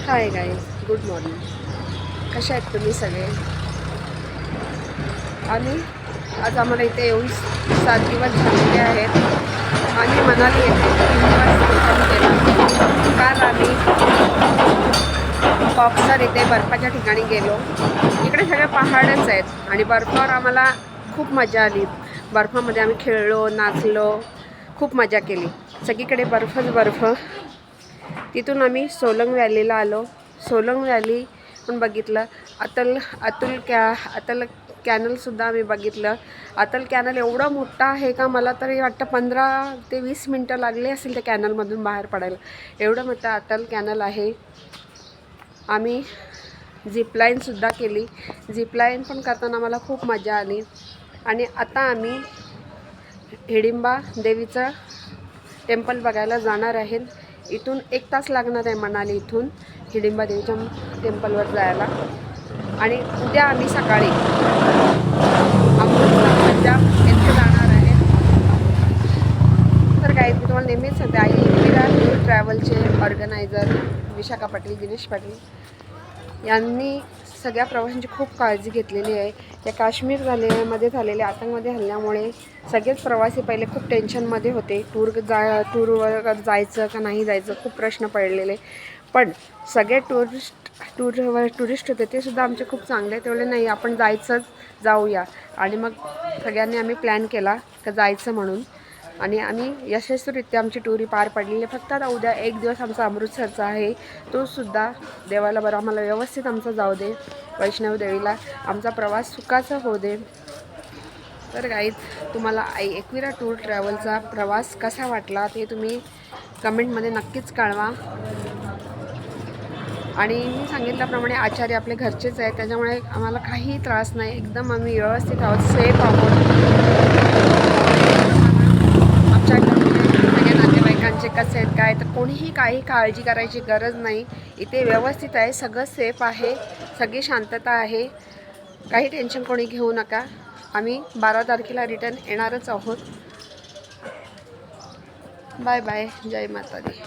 Hi guys, good morning. कशा आहेत तुम्ही सगळे? आज आम्हाला इथे येऊन 7 दिवस झालेले आहेत. आम्ही मनाली येथे 3 दिवस मुक्काम केला. काल आम्ही बॉक्सर इथे बर्फाच्या ठिकाणी गेलो. इकडे सगळे पहाडच आहेत आणि बर्फावर आम्हाला खूप मजा आली. बर्फामध्ये आम्ही खेळलो, नाचलो, खूप मजा केली. सगळीकडे बर्फच बर्फ. तिथून आम्ही सोलंग व्हॅलीला आलो. सोलंग व्हॅली पण बघितलं. अतल कॅनलसुद्धा आम्ही बघितलं. अतल कॅनल एवढा मोठा आहे का, मला तरी वाटतं 15 ते 20 मिनटं लागली असेल त्या कॅनलमधून बाहेर पडायला. एवढं मोठं अतल कॅनल आहे. आम्ही झिपलाईनसुद्धा केली. झिपलाईन पण करताना मला खूप मजा आली. आणि आता आम्ही हिडिंबा देवीचं टेम्पल बघायला जाणार आहेत. इथून 1 तास लागणार आहे मनाली इथून हिडिंबा देवीच्या टेम्पलवर जायला. आणि उद्या आम्ही सकाळी अमृतसर येथे जाणार आहे. तर काय, मी तुम्हाला नेहमीच सांगते, आई एकविरा टूर ट्रॅव्हलचे ऑर्गनायझर विशाखा पाटील, दिनेश पाटील यांनी सगळ्या प्रवाशांची खूप काळजी घेतलेली आहे. या काश्मीर झालेल्या आतंकवादी हल्ल्यामुळे सगळेच प्रवासी पहिले खूप टेन्शनमध्ये होते. टूरवर जायचं का नाही जायचं, खूप प्रश्न पडलेले. पण सगळे टुरिस्ट होते ते सुद्धा आमचे खूप चांगले. तेवढे नाही, आपण जाऊया. आणि मग सगळ्यांनी आम्ही प्लॅन केला का जायचं म्हणून. आणि आम्ही यशस्वीरित्या आमची टूरी पार पडलेली आहे. फक्त आता उद्या 1 दिवस आमचा अमृतसरचा आहे, तो सुद्धा देवाला बरं आम्हाला व्यवस्थित आमचा जाऊ दे. वैष्णव देवीला आमचा प्रवास सुखाचा होऊ दे. तर गाईज, तुम्हाला एकविरा टूर ट्रॅव्हलचा प्रवास कसा वाटला ते तुम्ही कमेंटमध्ये नक्कीच कळवा. आणि मी सांगितल्याप्रमाणे आचार्य आपले घरचेच आहेत, त्याच्यामुळे आम्हाला काही त्रास नाही. एकदम आम्ही व्यवस्थित आहोत, सेफ आहोत. आमच्याकडे सगळ्या नातेवाईकांचे कसे आहेत काय, तर कोणीही काही काळजी करायची गरज नाही. इथे व्यवस्थित आहे, सगळं सेफ आहे, सगळी शांतता आहे. काही टेन्शन कोणी घेऊ नका. आम्ही 12 तारखेला रिटर्न येणारच आहोत. Bye bye. जय माता दी.